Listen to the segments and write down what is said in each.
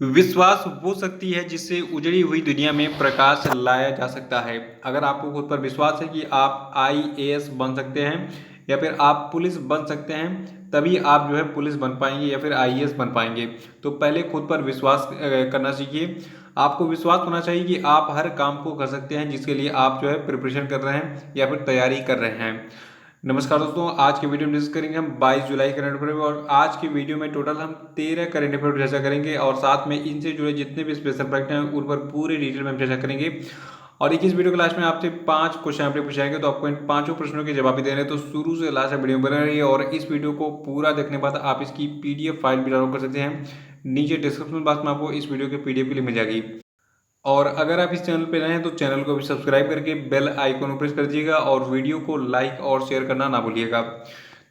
विश्वास वो शक्ति है जिससे उजड़ी हुई दुनिया में प्रकाश लाया जा सकता है। अगर आपको खुद पर विश्वास है कि आप आईएएस बन सकते हैं या फिर आप पुलिस बन सकते हैं, तभी आप जो है पुलिस बन पाएंगे या फिर आईएएस बन पाएंगे। तो पहले खुद पर विश्वास करना सीखिए। आपको विश्वास होना चाहिए कि आप हर काम को कर सकते हैं जिसके लिए आप जो है प्रिपरेशन कर रहे हैं या फिर तैयारी कर रहे हैं। नमस्कार दोस्तों, आज की वीडियो में डिस्कस करेंगे हम 22 जुलाई करंट अफेयर और आज की वीडियो में टोटल हम 13 करंट अफेयर चर्चा करेंगे और साथ में इनसे जुड़े जितने भी स्पेशल फैक्ट हैं उन पर पूरे डिटेल में हम चर्चा करेंगे। और इस वीडियो के लास्ट में आपसे 5 क्वेश्चन आपसे पूछाएंगे, तो आपको इन पांचों प्रश्नों के जवाब भी देने हैं। तो शुरू से लास्ट तक वीडियो बना रही है और इस वीडियो को पूरा देखने के बाद आप इसकी पीडीएफ फाइल भी डाउनलोड कर सकते हैं। नीचे डिस्क्रिप्शन बॉक्स में आपको इस वीडियो के पीडीएफ की लिंक मिल जाएगी। और अगर आप इस चैनल पर नए हैं तो चैनल को भी सब्सक्राइब करके बेल आइकन को प्रेस कर दीजिएगा और वीडियो को लाइक और शेयर करना ना भूलिएगा।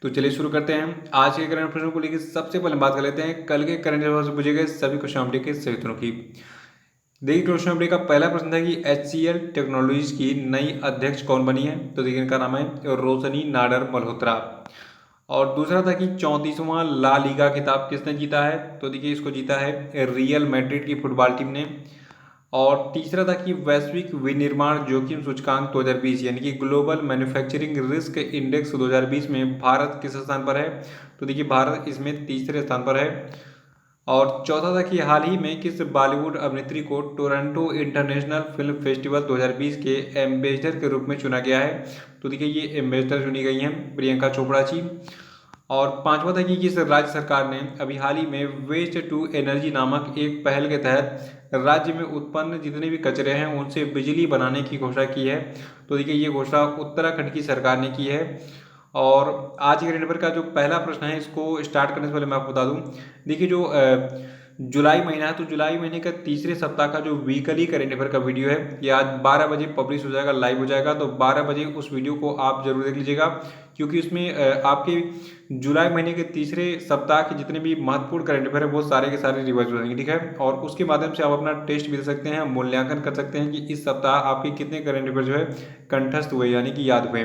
तो चलिए शुरू करते हैं। आज के करंट अफेयर्स को लेकर सबसे पहले बात कर लेते हैं कल के करंट अफेयर्स से पूछे गए सभी क्वेश्चन अपडेट के सही उत्तरों की। देखिए, क्वेश्चन अपडेट का पहला प्रश्न था कि HCL टेक्नोलॉजीज की नई अध्यक्ष कौन बनी है। तो देखिए, इनका नाम है रोशनी नाडर मल्होत्रा। और दूसरा था कि 34वां ला लीगा खिताब किसने जीता है। तो देखिए, इसको जीता है रियल मैड्रिड की फुटबॉल टीम ने। और तीसरा था कि वैश्विक विनिर्माण जोखिम सूचकांक 2020 यानी कि ग्लोबल मैन्युफैक्चरिंग रिस्क इंडेक्स 2020 में भारत किस स्थान पर है। तो देखिए, भारत इसमें तीसरे स्थान पर है। और चौथा था कि हाल ही में किस बॉलीवुड अभिनेत्री को टोरंटो इंटरनेशनल फिल्म फेस्टिवल 2020 के एम्बेसडर के रूप में चुना गया है। तो देखिए, ये एम्बेसडर चुनी गई हैं प्रियंका चोपड़ा जी। और पांचवा था कि किस राज्य सरकार ने अभी हाल ही में वेस्ट टू एनर्जी नामक एक पहल के तहत राज्य में उत्पन्न जितने भी कचरे हैं उनसे बिजली बनाने की घोषणा की है। तो देखिए, ये घोषणा उत्तराखंड की सरकार ने की है। और आज के करंट अफेयर का जो पहला प्रश्न है, इसको स्टार्ट करने से पहले मैं आपको बता दूं। देखिए, जो जुलाई महीना है, तो जुलाई महीने का तीसरे सप्ताह का जो वीकली करंट अफेयर का वीडियो है, ये आज 12 बजे पब्लिश हो जाएगा, लाइव हो जाएगा। तो 12 बजे उस वीडियो को आप जरूर देख लीजिएगा, क्योंकि उसमें आपके जुलाई महीने के तीसरे सप्ताह के जितने भी महत्वपूर्ण करंट अफेयर है वो सारे के सारे रिवाइज हो जाएंगे, ठीक है। और उसके माध्यम से आप अपना टेस्ट भी दे सकते हैं, मूल्यांकन कर सकते हैं कि इस सप्ताह आपके कितने करंट अफेयर जो है कंठस्थ हुए यानी कि याद हुए।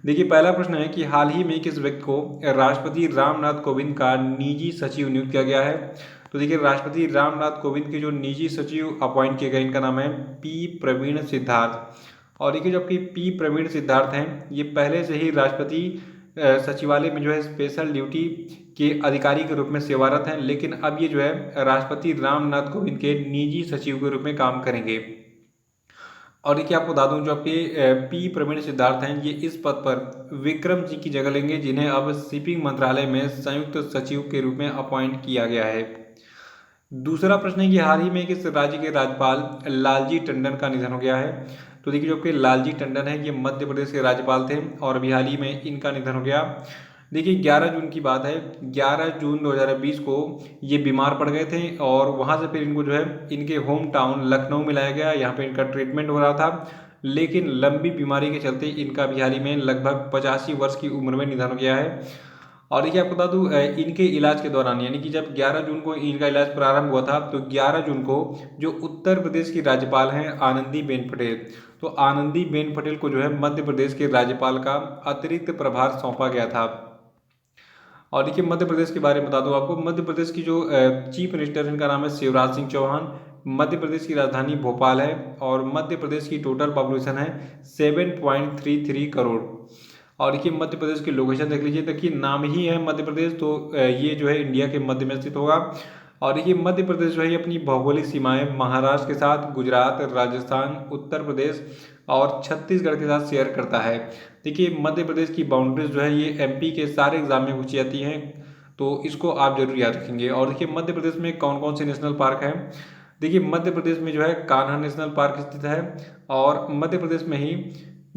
देखिए, पहला प्रश्न है कि हाल ही में किस व्यक्ति को राष्ट्रपति रामनाथ कोविंद का निजी सचिव नियुक्त किया गया है। तो देखिए, राष्ट्रपति रामनाथ कोविंद के जो निजी सचिव अपॉइंट किए गए, इनका नाम है पी प्रवीण सिद्धार्थ। और देखिए, जो आपकी पी प्रवीण सिद्धार्थ हैं, ये पहले से ही राष्ट्रपति सचिवालय में जो है स्पेशल ड्यूटी के अधिकारी के रूप में सेवारत हैं, लेकिन अब ये जो है राष्ट्रपति रामनाथ कोविंद के निजी सचिव के रूप में काम करेंगे। और देखिए, आपको बता दूं, जो आपके पी प्रवीण सिद्धार्थ हैं, ये इस पद पर विक्रम जी की जगह लेंगे, जिन्हें अब शिपिंग मंत्रालय में संयुक्त सचिव के रूप में अपॉइंट किया गया है। दूसरा प्रश्न है कि हाल ही में किस राज्य के राज्यपाल लालजी टंडन का निधन हो गया है। तो देखिए, जो आपके लालजी टंडन है, ये मध्य प्रदेश के राज्यपाल थे और अभी हाल ही में इनका निधन हो गया। देखिए, 11 जून की बात है, 11 जून 2020 को ये बीमार पड़ गए थे और वहाँ से फिर इनको जो है इनके होम टाउन लखनऊ में लाया गया। यहाँ पे इनका ट्रीटमेंट हो रहा था, लेकिन लंबी बीमारी के चलते इनका भी हाल ही में लगभग 85 वर्ष की उम्र में निधन हो गया है। और देखिए, आपको बता दूं, इनके इलाज के दौरान यानी कि जब 11 जून को इनका इलाज प्रारंभ हुआ था, तो 11 जून को जो उत्तर प्रदेश की राज्यपाल हैं आनंदीबेन पटेल, तो आनंदीबेन पटेल को जो है मध्य प्रदेश के राज्यपाल का अतिरिक्त प्रभार सौंपा गया था। और देखिए, मध्य प्रदेश के बारे में बता दूं आपको, मध्य प्रदेश की जो चीफ मिनिस्टर है, इनका नाम है शिवराज सिंह चौहान। मध्य प्रदेश की राजधानी भोपाल है और मध्य प्रदेश की टोटल पॉपुलेशन है 7.33 करोड़। और देखिए, मध्य प्रदेश की लोकेशन देख लीजिए, देखिए नाम ही है मध्य प्रदेश, तो ये जो है इंडिया के मध्य में स्थित होगा। और देखिए, मध्य प्रदेश जो है ये अपनी भौगोलिक सीमाएं महाराष्ट्र के साथ गुजरात, राजस्थान, उत्तर प्रदेश और छत्तीसगढ़ के साथ शेयर करता है। देखिए, मध्य प्रदेश की बाउंड्रीज जो है ये एमपी के सारे एग्जाम में पूछी जाती हैं, तो इसको आप जरूर याद रखेंगे। और देखिए, मध्य प्रदेश में कौन कौन से नेशनल पार्क हैं। देखिए, मध्य प्रदेश में जो है कान्हा नेशनल पार्क स्थित है और मध्य प्रदेश में ही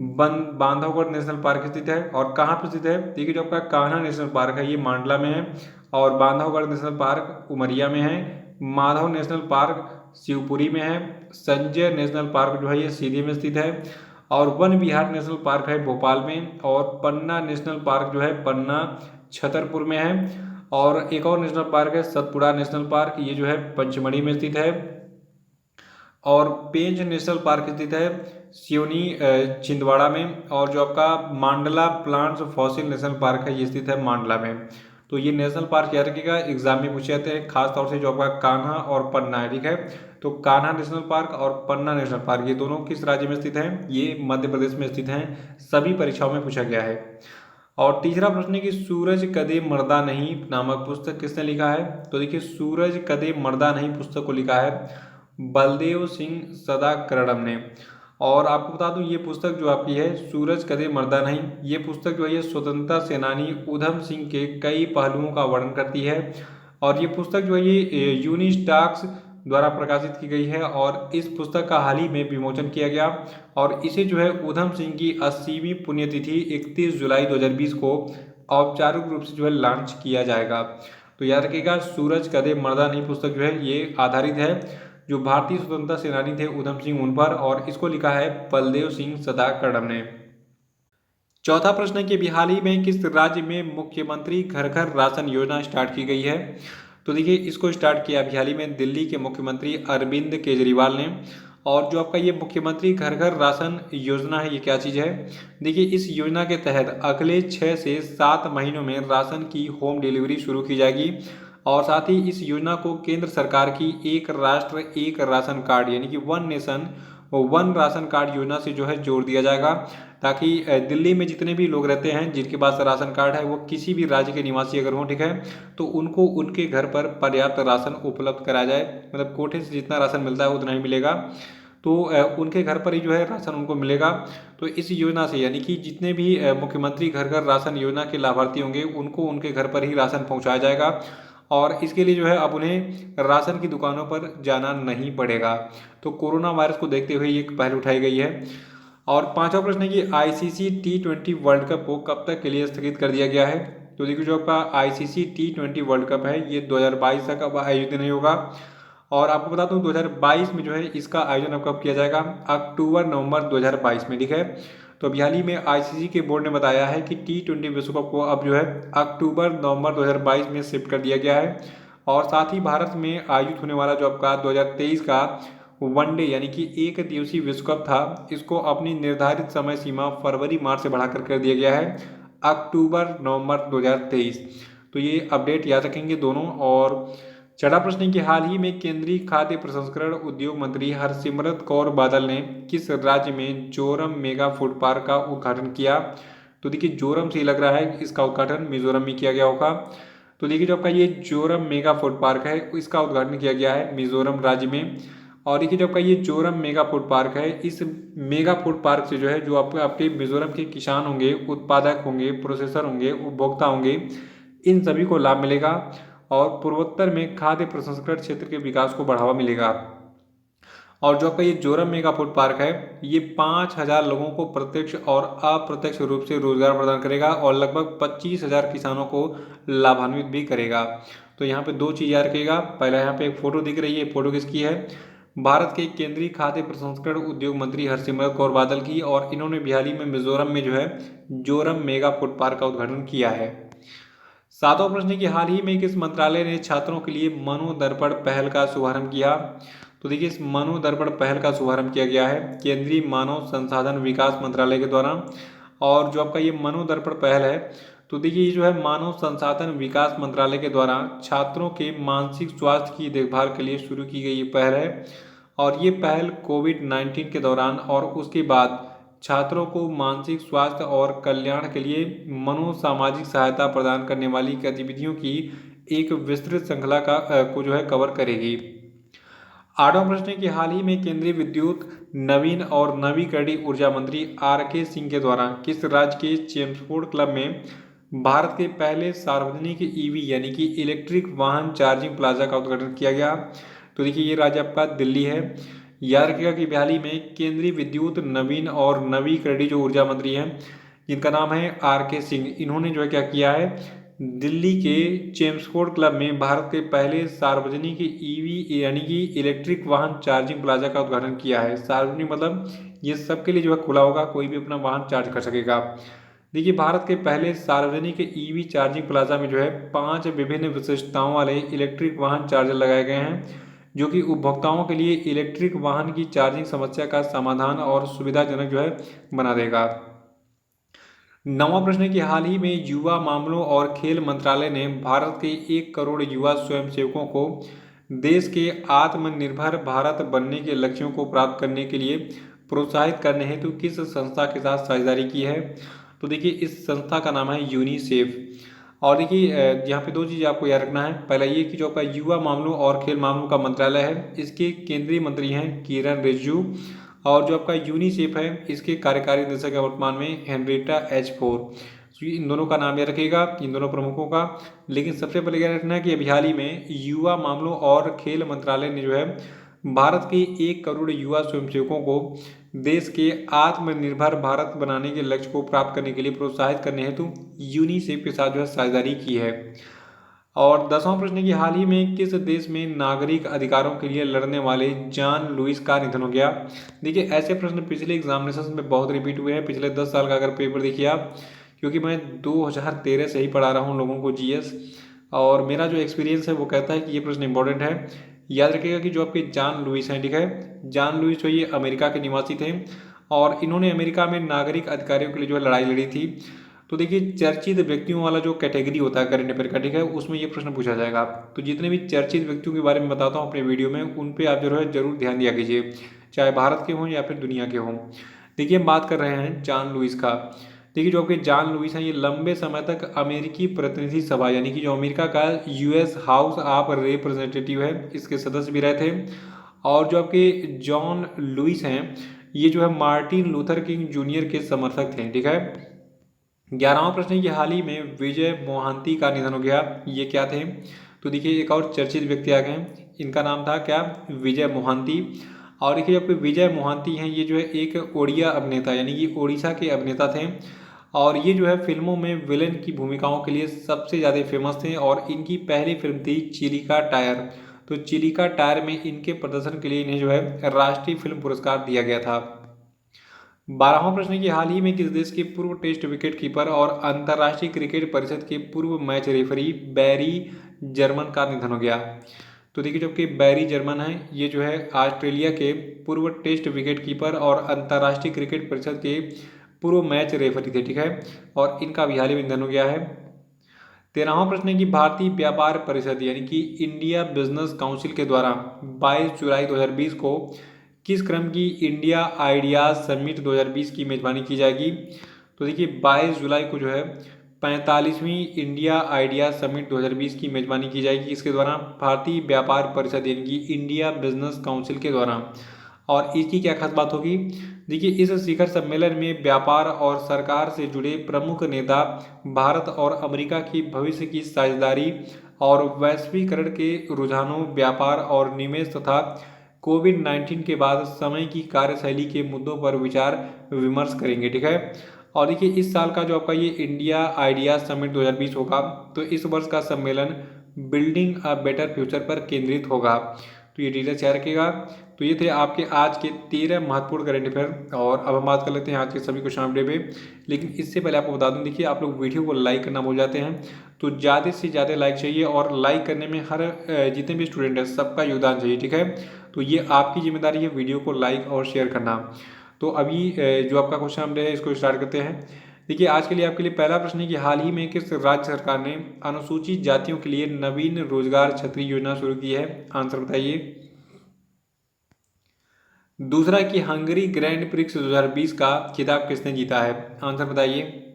बांधवगढ़ नेशनल पार्क स्थित है। और कहाँ पर स्थित है, देखिए, जो आपका कान्हा नेशनल पार्क है ये मांडला में है और बांधवगढ़ नेशनल पार्क उमरिया में है। माधव नेशनल पार्क शिवपुरी में है। संजय नेशनल पार्क जो है ये सीधी में स्थित है। और वन विहार नेशनल पार्क है भोपाल में। और पन्ना नेशनल पार्क जो है पन्ना छतरपुर में है। और एक और नेशनल पार्क है सतपुड़ा नेशनल पार्क, ये जो है पंचमढ़ी में स्थित है। और पेंच नेशनल पार्क स्थित है सियोनी छिंदवाड़ा में। और जो आपका मांडला प्लांट्स फॉसिल नेशनल पार्क है ये स्थित है मांडला में। तो ये नेशनल पार्क याद रखिएगा, एग्जाम में पूछे जाते हैं, खासतौर से जो आपका कान्हा और पन्ना है, ठीक है। तो कान्हा नेशनल पार्क और पन्ना नेशनल पार्क ये दोनों किस राज्य में स्थित हैं? ये मध्य प्रदेश में स्थित हैं। सभी परीक्षाओं में पूछा गया है। और तीसरा प्रश्न है कि सूरज कदे मरदा नहीं नामक पुस्तक किसने लिखा है? तो देखिए, सूरज कदे मरदा नहीं पुस्तक को लिखा है बलदेव सिंह सदाकर्णम ने। और आपको बता दूं, ये पुस्तक जो आपकी है सूरज कदे मरदा नहीं, ये पुस्तक जो है ये स्वतंत्रता सेनानी उधम सिंह के कई पहलुओं का वर्णन करती है। और ये पुस्तक जो है ये यूनिस्टॉक्स द्वारा प्रकाशित की गई है और इस पुस्तक का हाल ही में विमोचन किया गया। और इसे जो है उधम सिंह की 80वीं पुण्यतिथि 31 जुलाई 2020 को औपचारिक रूप से जो है लॉन्च किया जाएगा। तो याद रखिएगा, सूरज कदे मरदा नहीं पुस्तक जो है ये आधारित है जो भारतीय स्वतंत्रता सेनानी थे उधम सिंह उन पर, और इसको लिखा है बलदेव सिंह सदाकर्णम ने। चौथा प्रश्न है कि हाल ही में किस राज्य में मुख्यमंत्री घर घर राशन योजना स्टार्ट की गई है? तो देखिए, इसको स्टार्ट किया अभी हाल ही में दिल्ली के मुख्यमंत्री अरविंद केजरीवाल ने। और जो आपका ये मुख्यमंत्री घर घर राशन योजना है, ये क्या चीज़ है? देखिए, इस योजना के तहत अगले 6 से 7 महीनों में राशन की होम डिलीवरी शुरू की जाएगी। और साथ ही इस योजना को केंद्र सरकार की एक राष्ट्र एक राशन कार्ड यानी कि one nation one ration card योजना से जो है जोड़ दिया जाएगा, ताकि दिल्ली में जितने भी लोग रहते हैं जिनके पास राशन कार्ड है वो किसी भी राज्य के निवासी अगर हों, ठीक है, तो उनको उनके घर पर पर्याप्त राशन उपलब्ध कराया जाए। मतलब कोटे से जितना राशन मिलता है उतना ही मिलेगा, तो उनके घर पर ही जो है राशन उनको मिलेगा। तो इस योजना से यानी कि जितने भी मुख्यमंत्री घर घर राशन योजना के लाभार्थी होंगे उनको उनके घर पर ही राशन पहुंचाया जाएगा। और इसके लिए जो है अब उन्हें राशन की दुकानों पर जाना नहीं पड़ेगा। तो कोरोना वायरस को देखते हुए ये पहल उठाई गई है। और पांचवा प्रश्न है कि आईसीसी T20 वर्ल्ड कप को कब तक के लिए स्थगित कर दिया गया है? तो देखिए, जो आपका आईसीसी T20 वर्ल्ड कप है ये 2022 तक अब आयोजित नहीं होगा। और आपको बता दूं 2022 में जो है इसका आयोजन अब कब किया जाएगा? अक्टूबर नवंबर 2022 में, ठीक है। तो अभी हाल ही में आईसीसी के बोर्ड ने बताया है कि T20 विश्व कप को अब जो है अक्टूबर नवंबर 2022 में शिफ्ट कर दिया गया है। और साथ ही भारत में आयोजित होने वाला जो आपका 2023 का वनडे यानी कि एक दिवसीय विश्व कप था, इसको अपनी निर्धारित समय सीमा फरवरी मार्च से बढ़ाकर कर दिया गया है अक्टूबर नवंबर 2023। तो ये अपडेट याद रखेंगे दोनों। और छठा प्रश्न है कि हाल ही में केंद्रीय खाद्य प्रसंस्करण उद्योग मंत्री हरसिमरत कौर बादल ने किस राज्य में जोरम मेगा फूड पार्क का उद्घाटन किया? तो देखिए, जोरम से लग रहा है इसका उद्घाटन मिजोरम में किया गया होगा। तो देखिए, जो आपका ये जोरम मेगा फूड पार्क है इसका उद्घाटन किया गया है मिजोरम राज्य में। और देखिए, जो आपका ये जोरम मेगा फूड पार्क है, इस मेगा फूड पार्क से जो है जो आपके मिजोरम के किसान होंगे, उत्पादक होंगे, प्रोसेसर होंगे, उपभोक्ता होंगे, इन सभी को लाभ मिलेगा और पूर्वोत्तर में खाद्य प्रसंस्करण क्षेत्र के विकास को बढ़ावा मिलेगा। और जो आपका ये जोरम मेगा फूड पार्क है ये 5000 लोगों को प्रत्यक्ष और अप्रत्यक्ष रूप से रोजगार प्रदान करेगा और लगभग 25,000 किसानों को लाभान्वित भी करेगा। तो यहाँ पे दो चीज़ याद रखिएगा। पहला, यहाँ पे एक फोटो दिख रही है, फोटो किसकी है? भारत के केंद्रीय खाद्य प्रसंस्करण उद्योग मंत्री हरसिमरत कौर बादल की। और इन्होंने हाल ही में मिजोरम में जो है जोरम मेगा फूड पार्क का उद्घाटन किया है। सातवां प्रश्न है कि हाल ही में किस मंत्रालय ने छात्रों के लिए मनोदर्पण पहल का शुभारंभ किया? तो देखिए, इस मनोदर्पण पहल का शुभारंभ किया गया है केंद्रीय मानव संसाधन विकास मंत्रालय के द्वारा। और जो आपका ये मनोदर्पण पहल है, तो देखिए ये जो है मानव संसाधन विकास मंत्रालय के द्वारा छात्रों के मानसिक स्वास्थ्य की देखभाल के लिए शुरू की गई ये पहल है। और ये पहल कोविड-19 के दौरान और उसके बाद छात्रों को मानसिक स्वास्थ्य और कल्याण के लिए मनोसामाजिक सहायता प्रदान करने वाली गतिविधियों की एक विस्तृत श्रृंखला को जो है कवर करेगी। आठवां प्रश्न है कि हाल ही में केंद्रीय विद्युत नवीन और नवीकरणीय ऊर्जा मंत्री R.K. सिंह के द्वारा किस राज्य के चेम्सफोर्ड क्लब में भारत के पहले सार्वजनिक ईवी यानी कि इलेक्ट्रिक वाहन चार्जिंग प्लाजा का उद्घाटन किया गया? तो देखिए, ये राज्य आपका दिल्ली है। याद रखिएगा कि हाल ही में केंद्रीय विद्युत नवीन और नवीकरणीय जो ऊर्जा मंत्री हैं जिनका नाम है R.K. सिंह, इन्होंने जो है क्या किया है, दिल्ली के चेम्सफोर्ड क्लब में भारत के पहले सार्वजनिक ईवी यानी कि इलेक्ट्रिक वाहन चार्जिंग प्लाजा का उद्घाटन किया है। सार्वजनिक मतलब ये सबके लिए जो है खुला होगा, कोई भी अपना वाहन चार्ज कर सकेगा। देखिए, भारत के पहले सार्वजनिक ईवी चार्जिंग प्लाजा में जो है 5 विभिन्न विशेषताओं वाले इलेक्ट्रिक वाहन चार्जर लगाए गए हैं जो कि उपभोक्ताओं के लिए इलेक्ट्रिक वाहन की चार्जिंग समस्या का समाधान और सुविधाजनक जो है बना देगा। 9वां प्रश्न है कि हाल ही में युवा मामलों और खेल मंत्रालय ने भारत के 1 करोड़ युवा स्वयंसेवकों को देश के आत्मनिर्भर भारत बनने के लक्ष्यों को प्राप्त करने के लिए प्रोत्साहित करने हेतु किस संस्था के साथ साझेदारी की है। तो देखिए इस संस्था का नाम है यूनिसेफ। और देखिए यहाँ पे दो चीज़ आपको याद रखना है। पहला ये कि जो आपका युवा मामलों और खेल मामलों का मंत्रालय है इसके केंद्रीय मंत्री हैं किरण रिजिजू, और जो आपका यूनिसेफ है इसके कार्यकारी निदेशक है वर्तमान में हेनरिटा एच फोर। तो इन दोनों का नाम याद रखिएगा, इन दोनों प्रमुखों का। लेकिन सबसे पहले याद रखना है कि अभी हाल ही में युवा मामलों और खेल मंत्रालय ने जो है भारत के 1 करोड़ युवा स्वयंसेवकों को देश के आत्मनिर्भर भारत बनाने के लक्ष्य को प्राप्त करने के लिए प्रोत्साहित करने हेतु यूनिसेफ के साथ जो है साझेदारी की है। और 10वां प्रश्न है कि हाल ही में किस देश में नागरिक अधिकारों के लिए लड़ने वाले जॉन लुइस का निधन हो गया। देखिए ऐसे प्रश्न पिछले एग्जामिनेशन में बहुत रिपीट हुए हैं, पिछले 10 साल का अगर पेपर देखिए आप, क्योंकि मैं 2013 से ही पढ़ा रहा हूँ लोगों को जीएस, और मेरा जो एक्सपीरियंस है वो कहता है कि ये प्रश्न इंपॉर्टेंट है। याद रखिएगा कि जो आपके जॉन लुइस हैं, ठीक है, जॉन लुइस जो ये अमेरिका के निवासी थे और इन्होंने अमेरिका में नागरिक अधिकारियों के लिए जो है लड़ाई लड़ी थी। तो देखिए चर्चित व्यक्तियों वाला जो कैटेगरी होता है करंट अफेयर का, ठीक है, उसमें ये प्रश्न पूछा जाएगा। तो जितने भी चर्चित व्यक्तियों के बारे में बताता हूँ अपने वीडियो में, उन पे आप जो है जरूर ध्यान दिया कीजिए, चाहे भारत के हों या फिर दुनिया के हों। देखिए हम बात कर रहे हैं जॉन लुइस का। देखिए जो आपके जॉन लुइस हैं ये लंबे समय तक अमेरिकी प्रतिनिधि सभा यानी कि जो अमेरिका का यूएस हाउस ऑफ रिप्रेजेंटेटिव है इसके सदस्य भी रहे थे। और जो आपके जॉन लुइस हैं ये जो है मार्टिन लूथर किंग जूनियर के समर्थक थे, ठीक है। 11वां प्रश्न है कि हाल ही में विजय मोहांती का निधन हो गया, ये क्या थे। तो देखिए एक और चर्चित व्यक्ति आ गए, इनका नाम था क्या, विजय मोहांती। और देखिए जब विजय मोहांती हैं ये जो है एक ओडिया अभिनेता यानी कि ओडिशा के अभिनेता थे, और ये जो है फिल्मों में विलेन की भूमिकाओं के लिए सबसे ज़्यादा फेमस थे। और इनकी पहली फिल्म थी चिलिका टायर। तो चिलिका टायर में इनके प्रदर्शन के लिए इन्हें जो है राष्ट्रीय फिल्म पुरस्कार दिया गया था। 12वां प्रश्न है कि हाल ही में किस देश के पूर्व टेस्ट विकेट कीपर और अंतर्राष्ट्रीय क्रिकेट परिषद के पूर्व मैच रेफरी बैरी जर्मन का निधन हो गया। तो देखिए जबकि बैरी जर्मन है ये जो है ऑस्ट्रेलिया के पूर्व टेस्ट विकेट कीपर और अंतर्राष्ट्रीय क्रिकेट परिषद के पूर्व मैच रेफरी थे, ठीक है, और इनका भी हाल ही में निधन हो गया है। 13वां प्रश्न है कि भारतीय व्यापार परिषद यानी कि इंडिया बिजनेस काउंसिल के द्वारा 22 जुलाई 2020 को किस क्रम की इंडिया आइडियाज समिट 2020 की मेजबानी की जाएगी। तो देखिए 22 जुलाई को जो है 45वीं इंडिया आइडियाज समिट 2020 की मेजबानी की जाएगी, इसके द्वारा भारतीय व्यापार परिषद यानी कि इंडिया बिजनेस काउंसिल के द्वारा। और इसकी क्या खास बात होगी, देखिए इस शिखर सम्मेलन में व्यापार और सरकार से जुड़े प्रमुख नेता भारत और अमेरिका की भविष्य की साझेदारी और वैश्वीकरण के रुझानों, व्यापार और निवेश तथा कोविड-19 के बाद समय की कार्यशैली के मुद्दों पर विचार विमर्श करेंगे, ठीक है। और देखिए इस साल का जो आपका ये इंडिया आइडियाज समिट 2020 होगा, तो इस वर्ष का सम्मेलन बिल्डिंग अ बेटर फ्यूचर पर केंद्रित होगा। तो ये डिटेल्स याद रखिएगा। तो ये थे आपके आज के 13 महत्वपूर्ण करंट अफेयर, और अब हम बात कर लेते हैं आज के सभी क्वेश्चन अपडेट पे। लेकिन इससे पहले आपको बता दूं, देखिए आप लोग वीडियो को लाइक करना भूल जाते हैं, तो ज़्यादा से ज़्यादा लाइक चाहिए, और लाइक करने में हर जितने भी स्टूडेंट हैं सबका योगदान चाहिए, ठीक है। तो ये आपकी जिम्मेदारी है वीडियो को लाइक और शेयर करना। तो अभी जो आपका क्वेश्चन अपडेट है इसको स्टार्ट करते हैं। देखिए आज के लिए आपके लिए पहला प्रश्न है कि हाल ही में किस राज्य सरकार ने अनुसूचित जातियों के लिए नवीन रोजगार छतरी योजना शुरू की है, आंसर बताइए। दूसरा कि हंगरी ग्रैंड प्रिक्स 2020 का खिताब किसने जीता है, आंसर बताइए।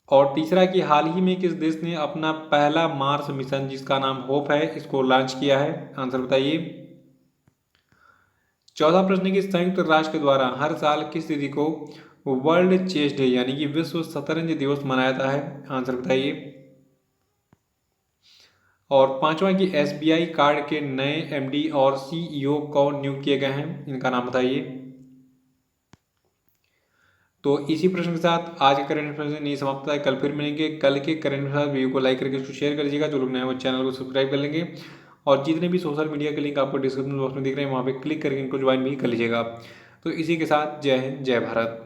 और तीसरा कि हाल ही में किस देश ने अपना पहला मार्स मिशन जिसका नाम होप है इसको लॉन्च किया है, आंसर बताइए। चौथा प्रश्न है कि संयुक्त राष्ट्र द्वारा हर साल किस तिथि को वर्ल्ड चेस डे यानी कि विश्व शतरंज दिवस मनाया जाता है, आंसर बताइए। और पांचवा कि एसबीआई कार्ड के नए एमडी और सीईओ कौन नियुक्त किए गए हैं, इनका नाम बताइए। तो इसी प्रश्न के साथ आज के करंट अफेयर्स नहीं समाप्त होता है, कल फिर मिलेंगे। कल के करंट अफेयर्स वीडियो को लाइक करके इसको शेयर कर दीजिएगा, जो लोग नए हैं वो चैनल को सब्सक्राइब कर लेंगे, और जितने भी सोशल मीडिया के लिंक आपको डिस्क्रिप्शन बॉक्स में दिख रहे हैं वहाँ पे क्लिक करके इनको ज्वाइन भी कर लीजिएगा। तो इसी के साथ जय हिंद, जय भारत।